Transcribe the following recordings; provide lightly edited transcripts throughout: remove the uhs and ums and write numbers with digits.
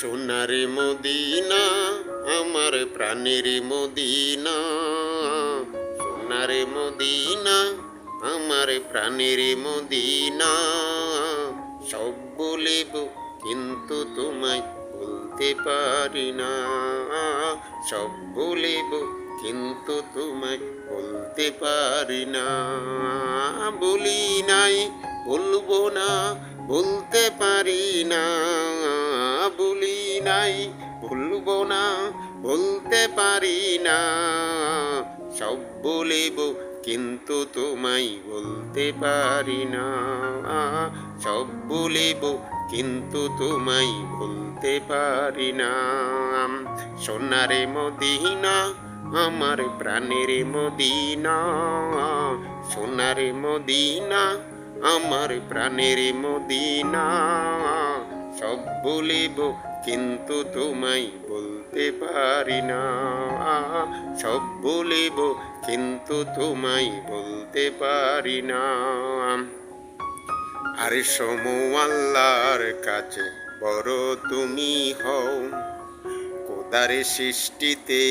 সোনারে Medina আমার প্রাণের Medina, সোনারে Medina আমার প্রাণের মদিনা। সব বলিব কিন্তু তোমায় বলতে পারি না, সব বলিব কিন্তু তোমায় বলতে পারি না। বলি নাই বলবো না, বলতে পারি না, বলি নাই বলবো না, বলতে পারি না। সব বলিব কিন্তু তোমায় বলতে পারি না, সব বলিব কিন্তু তোমায় বলতে পারি না। সোনারে মদিনা আমার প্রাণের মদিনা, সোনারে মদিনা আমার প্রাণের মদিনা। সব বলিব কিন্তু তোমায় বলতে পারি না, সব বলিব কিন্তু তোমায় বলতে পারি না। আর সমু আল্লাহর কাছে বড় তুমি হও, খোদার সৃষ্টিতে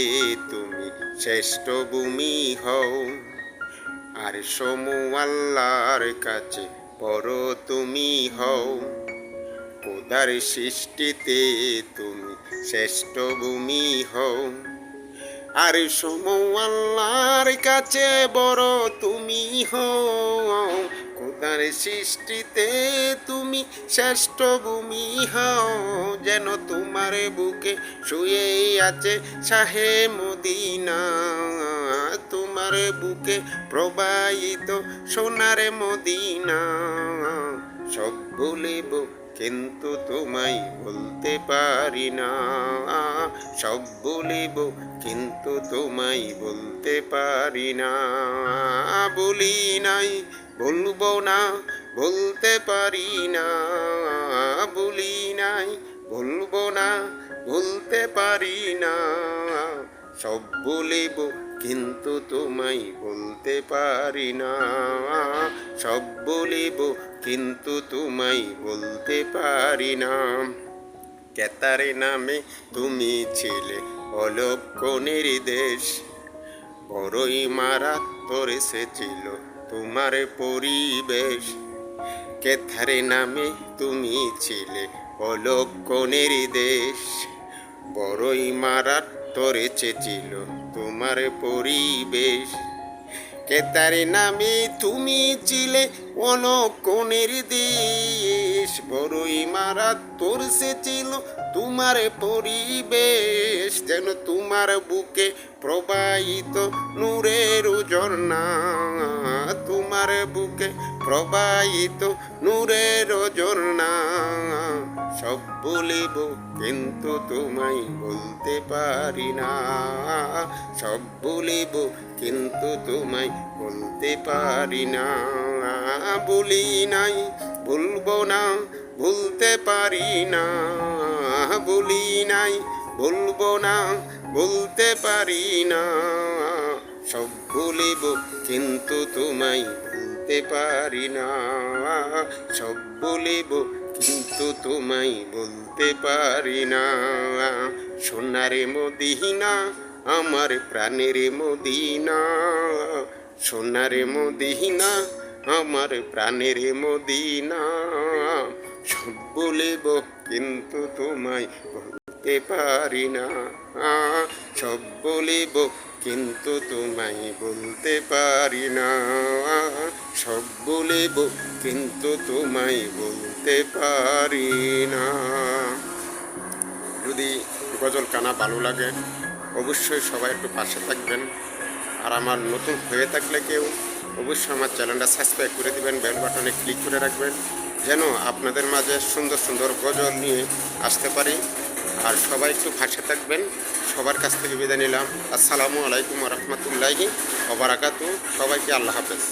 তুমি শ্রেষ্ঠ ভূমি হও। আর সমু আল্লাহর কাছে বড় তুমি হও, খোদার সৃষ্টিতে তুমি শ্রেষ্ঠ ভূমি হও। আর সমু আল্লাহর কাছে বড় তুমি হও, খোদার সৃষ্টিতে তুমি শ্রেষ্ঠ ভূমি হও। যেন তোমার বুকে শুয়ে আছে শাহে মদিনা, তোমার বুকে প্রবাহিত সোনার মদিনা। সব বলিব কিন্তু তোমায় বলতে পারি না, সব বলিব কিন্তু তোমায় বলতে পারি না। বলি নাই বলবো না, বলতে পারি না, বলি নাই বলবো না, বলতে পারি না। সব বলিব কিন্তু তোমায় বলতে পারি না, সব বলিব কিন্তু তোমায় বলতে পারি না। কেতারে নামে তুমি ছিলে অলক্ষ নির্দেশ, বড়ই মারাত্মর এসেছিল তোমার পরিবেশ। কেতারে নামে তুমি ছিলে অলক্ষ নির্দেশ, বড়ই মারাত্মর এসেছিল তোমার পরিবেশ। কেতারে নামে তুমি ছিলে অলক্ষ নির্দেশ, বড়ই মারাত্মর ছিল তোমার পরিবেশ। যেন তোমার বুকে প্রবাহিত নূরের ঝর্ণা, তোমার বুকে প্রবাহিত নূরের ঝর্ণা। সব বলিব কিন্তু তোমায় বলতে পারি না, সব বলিব কিন্তু তোমায় বলতে পারি না। বলি নাই বলবো না, বলতে পারি না, বলি নাই বলবো না, বলতে পারি না। সব বলিব কিন্তু তোমায় বলতে পারি না, সব বলিব কিন্তু তোমায় বলতে পারি না। সোনারে মদিনা আমার প্রাণের মদিনা, সোনারে মদিনা আমার প্রাণের মদিনা। সব বলিব কিন্তু তোমায় বলতে পারি না, সব বলিব কিন্তু তোমায় বলতে পারি না, সব বলিব কিন্তু তোমায় বলতে পারি না। যদি গজল কানা ভালো লাগে অবশ্যই সবাই একটু পাশে থাকবেন। আর আমার নতুন হয়ে থাকলে কেউ অবশ্যই আমার চ্যানেলটা সাবস্ক্রাইব করে দিবেন, বেল বাটনে ক্লিক করে রাখবেন, যেন আপনাদের মাঝে সুন্দর সুন্দর গজল নিয়ে আসতে পারি। আর সবাই একটু পাশে থাকবেন। সবার কাছ থেকে বিদায় নিলাম। আসসালামু আলাইকুম রহমতুল্লাহি ওয়া বারাকাতুহু। সবাইকে আল্লাহ হাফেজ।